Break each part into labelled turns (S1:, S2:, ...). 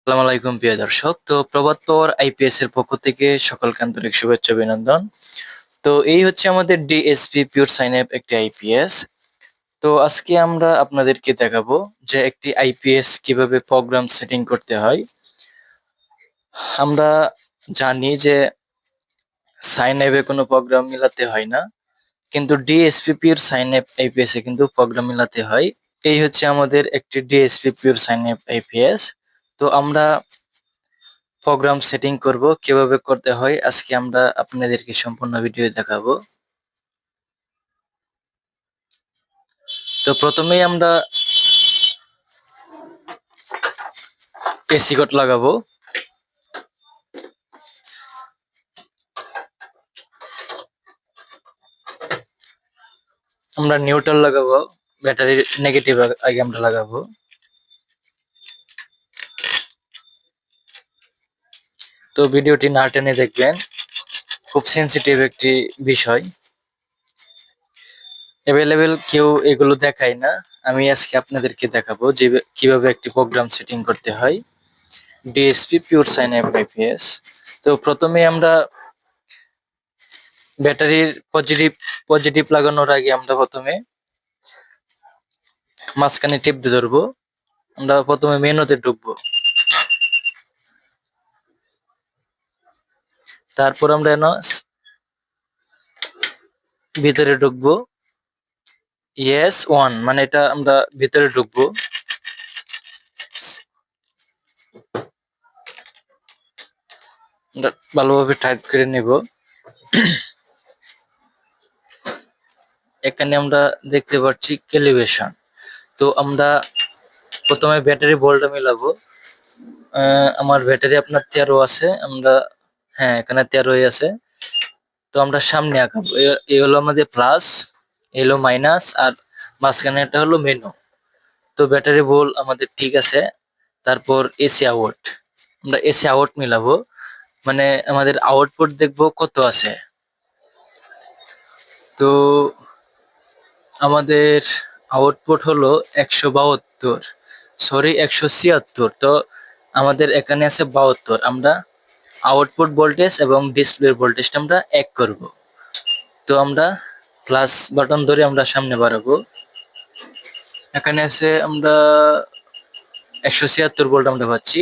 S1: আসসালামু আলাইকুম প্রিয় দর্শক। তো প্রবাদ পাওয়ার আইপিএস এর পক্ষ থেকে সকলকে আন্তরিক শুভেচ্ছা অভিনন্দন। তো এই হচ্ছে আমাদের ডিএসপি পিওর সাইন আপ একটি আইপিএস। তো আজকে আমরা আপনাদেরকে দেখাবো যে একটি আইপিএস কিভাবে প্রোগ্রাম সেটিং করতে হয়। আমরা জানি যে সাইন অ্যাপে কোনো প্রোগ্রাম মিলাতে হয় না, কিন্তু DSP pure sine up IPS এ কিন্তু প্রোগ্রাম মিলাতে হয়। এই হচ্ছে আমাদের একটি DSP pure sine up IPS. তো আমরা প্রোগ্রাম সেটিং করব, কিভাবে করতে হয় আজকে আমরা আপনাদেরকে সম্পূর্ণ ভিডিও দেখাবো। তো প্রথমেই আমরা এসি কোড লাগাবো। আমরা নিউট্রাল লাগাবো, ব্যাটারির নেগেটিভ আগে আমরা লাগাবো। তো ভিডিওটি না টেনে দেখবেন, খুব সেনসিটিভ একটি বিষয়। অ্যাভেলেবেল কেউ এগুলো দেখায় না, আমি আজকে আপনাদেরকে দেখাবো যে কিভাবে একটি প্রোগ্রাম সেটিং করতে হয় DSP pure sine up IPS. তো প্রথমে আমরা ব্যাটারির পজিটিভ লাগানোর আগে আমরা প্রথমে মাঝখানে টিপ দিয়ে ধরবো। আমরা প্রথমে মেনুতে ঢুকবো, তারপর আমরা ভিতরে ঢুকবো। ইয়েস ওয়ান মানে এটা আমরা ভিতরে ঢুকবো। আমরা ভালোভাবে টাইট করে নেব। এখানে আমরা দেখতে পাচ্ছি ক্যালিব্রেশন। তো আমরা প্রথমে ব্যাটারি ভোল্টটা মিলাবো। আমার ব্যাটারি আপনার 13 আছে, আমরা হ্যাঁ এখানে 13 আছে। তো আমরা সামনে আঁকাবো, এই হলো আমাদের প্লাস, এই হলো মাইনাস, আর মাঝখানে এটা হলো মেনু। তো ব্যাটারি ভোল্ট আমাদের ঠিক আছে। তারপর এসি আউট, আমরা এসি আউট মিলাবো, মানে আমাদের আউটপুট দেখবো কত আছে। তো আমাদের আউটপুট হলো 172, সরি 176। তো আমাদের এখানে আছে 72। আমরা আউটপুট ভোল্টেজ এবং ডিসপ্লে ভোল্টেজটা আমরা এক করব। তো আমরা প্লাস বাটন ধরে আমরা সামনে বাড়াবো। এখানে আছে আমরা 176 ভোল্ট আমরা পাচ্ছি।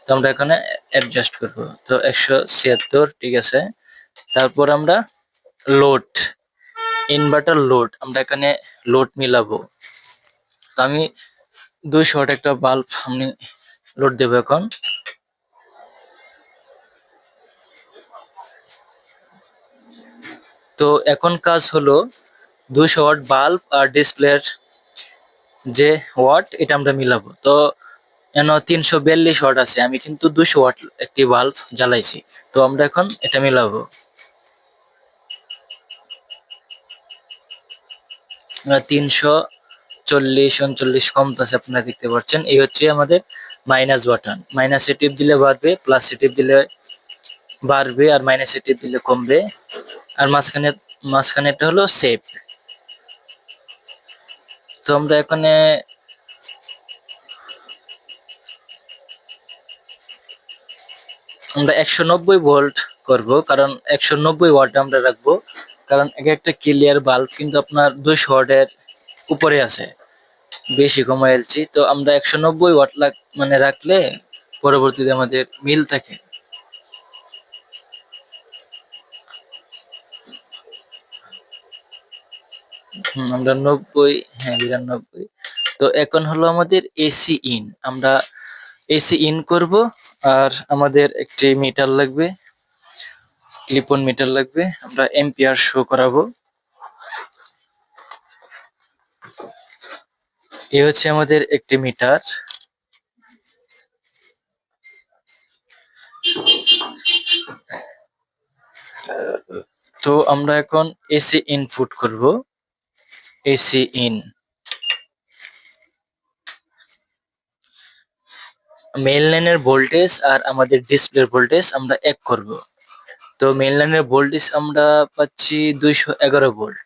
S1: তো আমরা এখানে অ্যাডজাস্ট করব। তো 176 ঠিক আছে। তারপর আমরা লোড, ইনভার্টার লোড, আমরা এখানে লোড মিলাবো। তো আমি 200 ওয়াট একটা বাল্ব আমি লোড দেবো এখন। তো এখন কাজ হলো 200 ওয়াট বাল্ব আর ডিসপ্লের যে ওয়াট এটা আমরা মিলাবো। তো এন 342 ওয়াট আছে, আমি কিন্তু 200 ওয়াট একটি বাল্ব জ্বালাইছি। তো আমরা এখন এটা মিলাবো। 340 39 কমতেছে, আপনারা দেখতে পাচ্ছেন। এই হচ্ছে আমাদের মাইনাস বাটন। মাইনাসে টিপ দিলে বাড়বে, প্লাসে টিপ দিলে বাড়বে, আর মাইনাসে টিপ দিলে কমবে। আর মাঝখানেটা হলো সেভ। তো আমরা এখানে আমরা 190 ভোল্ট করব, কারণ 190 ওয়াট আমরা রাখবো। কারণ এক একটা ক্লিয়ার বাল্ব কিন্তু আপনার 200 ওয়াটের উপরে আছে, বেশি কমাই এলছি। তো আমরা 190 ওয়াট মানে রাখলে পরবর্তীতে আমাদের মিল থাকে। আমরা 90, হ্যাঁ 92। তো এখন হলো আমাদের এসি ইন, আমরা এসি ইন করব। আর আমাদের একটি মিটার লাগবে, ক্লিপন মিটার লাগবে, আমরা এম্পিয়ার শো করাবো। এই হচ্ছে আমাদের একটি মিটার। তো আমরা এখন এসি ইনপুট করব, এসি ইন। মেইন লাইনের ভোল্টেজ আর আমাদের ডিসপ্লের ভোল্টেজ আমরা এক করব। তো মেইন লাইনের ভোল্টেজ আমরা পাচ্ছি 211 ভোল্ট,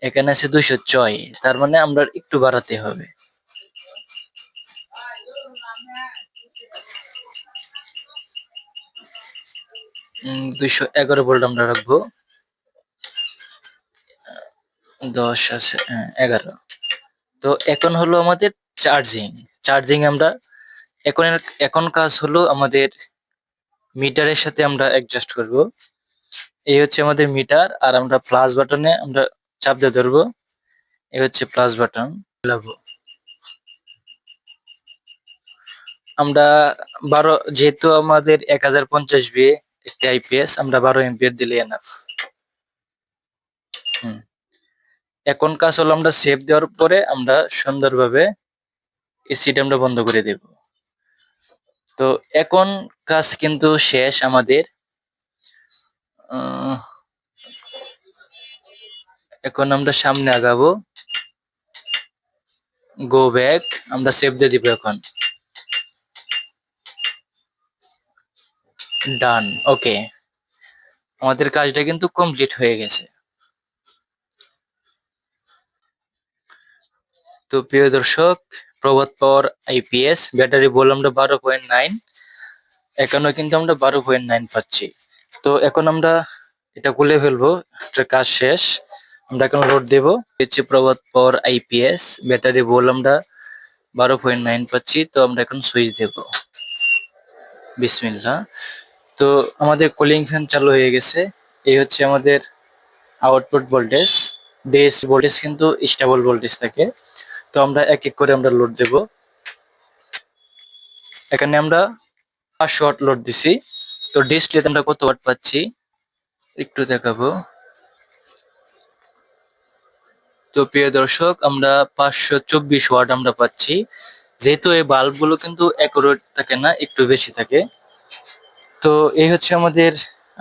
S1: এখানে আছে 206, তার মানে আমরা একটু বাড়াতে হবে। 211 ভোল্ট আমরা রাখবো। 10 আছে, হ্যাঁ 11। তো এখন হলো আমাদের চার্জিং। চার্জিং আমরা এখন এখন কাজ হলো আমাদের মিটারের সাথে আমরা অ্যাডজাস্ট করব। এই হচ্ছে আমাদের মিটার, আর আমরা প্লাস বাটনে আমরা চাপ দিয়ে ধরবো। এই হচ্ছে প্লাস বাটন। লাগাবো আমরা 12, যেহেতু আমাদের 1050 ভি একটি আইপিএস, আমরা 12 এম্পিয়ার দিলে এনাফ। এখন কাজ হলো আমরা সেভ দেওয়ার পরে আমরা সুন্দরভাবে এসিটা আমরা বন্ধ করে দেব। তো এখন কাজ কিন্তু শেষ আমাদের। এখন আমরা সামনে আগাবো, গো ব্যাক, আমরা সেভ দিয়ে দিব। এখন ডান, ওকে, আমাদের কাজটা কিন্তু কমপ্লিট হয়ে গেছে। তো প্রিয় দর্শক, প্রভাত পাওয়ার আইপিএস ব্যাটারি বললাম আমরা 12.9, এখনো কিন্তু আমরা 12.9 পাচ্ছি। তো এখন আমরা এটা খুলে ফেলবো, এটার কাজ শেষ। আমরা এখন লোড দেব। হচ্ছে প্রভাত পাওয়ার আইপিএস ব্যাটারি বললাম আমরা 12.9 পাচ্ছি। তো আমরা এখন সুইচ দেব। বিসমিল্লাহ। তো আমাদের কুলিং ফ্যান চালু হয়ে গেছে। এই হচ্ছে আমাদের আউটপুট ভোল্টেজ। ডিএসপি ভোল্টেজ কিন্তু স্টেবল ভোল্টেজ থাকে। তো আমরা এক এক করে আমরা লোড দেব। এখানে আমরা 500 ওয়াট লোড দিছি। তো ডিসপ্লেতে আমরা কত ওয়াট পাচ্ছি একটু দেখাবো। তো প্রিয় দর্শক, আমরা 524 ওয়াট আমরা পাচ্ছি। যেহেতু এই বাল্বগুলো কিন্তু অ্যাকুরেট থাকে না, একটু বেশি থাকে। তো এই হচ্ছে আমাদের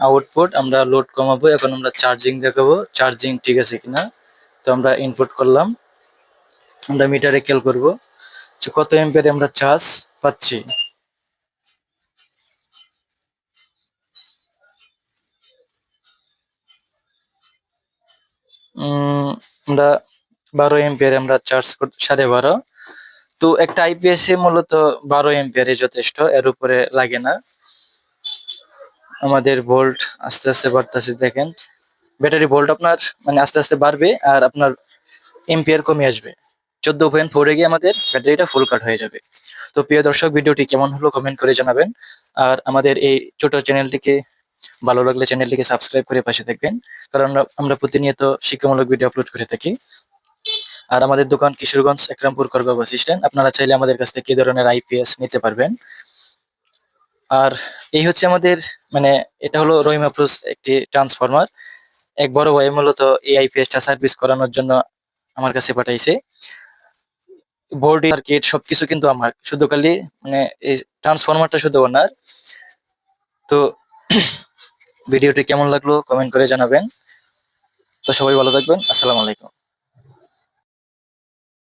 S1: আউটপুট। আমরা লোড কমাবো। এখন আমরা চার্জিং দেখাবো, চার্জিং ঠিক আছে কিনা। তো আমরা ইনপুট করলাম, আমরা মিটারে খেয়াল করবো যে কত এম্পিয়ারে আমরা চার্জ পাচ্ছি। আমরা 12 এম্পিয়ারে আমরা চার্জ করতে 12.5। তো একটা আইপিএস এ মূলত 12 এম্পিয়ারে যথেষ্ট, এর উপরে লাগে না। আমাদের ভোল্ট আস্তে আস্তে বাড়তেছে, দেখেন ব্যাটারি ভোল্ট আপনার মানে আস্তে আস্তে বাড়বে, আর আপনার এম্পিয়ার কমে আসবে। 14.4 গিয়ে আমাদের ব্যাটারিটা ফুল কাট হয়ে যাবে। তো প্রিয় দর্শক, ভিডিওটি কেমন হলো কমেন্ট করে জানাবেন। আর আমাদের এই ছোট চ্যানেলটিকে ভালো লাগলে চ্যানেলটিকে সাবস্ক্রাইব করে পাশে থাকবেন, কারণ আমরা প্রতিনিয়ত শিক্ষামূলক ভিডিও আপলোড করে থাকি। আর আমাদের দোকান কিশোরগঞ্জ একরামপুর করবা বাস স্ট্যান্ড। আপনারা চাইলে আমাদের কাছ থেকে এই ধরনের আইপিএস নিতে পারবেন। আর এই হচ্ছে আমাদের মানে এটা হলো রহিম আফরোজ একটি ট্রান্সফরমার। এক বড় ভাই মূলত এই আইপিএসটা সার্ভিস করানোর জন্য আমার কাছে পাঠাইছে। বোর্ড সার্কিট সবকিছু কিন্তু আমার, শুধু খালি মানে এই ট্রান্সফরমারটা শুধু ওনার। তো ভিডিওটি কেমন লাগলো কমেন্ট করে জানাবেন। তো সবাই ভালো থাকবেন। আসসালামু আলাইকুম।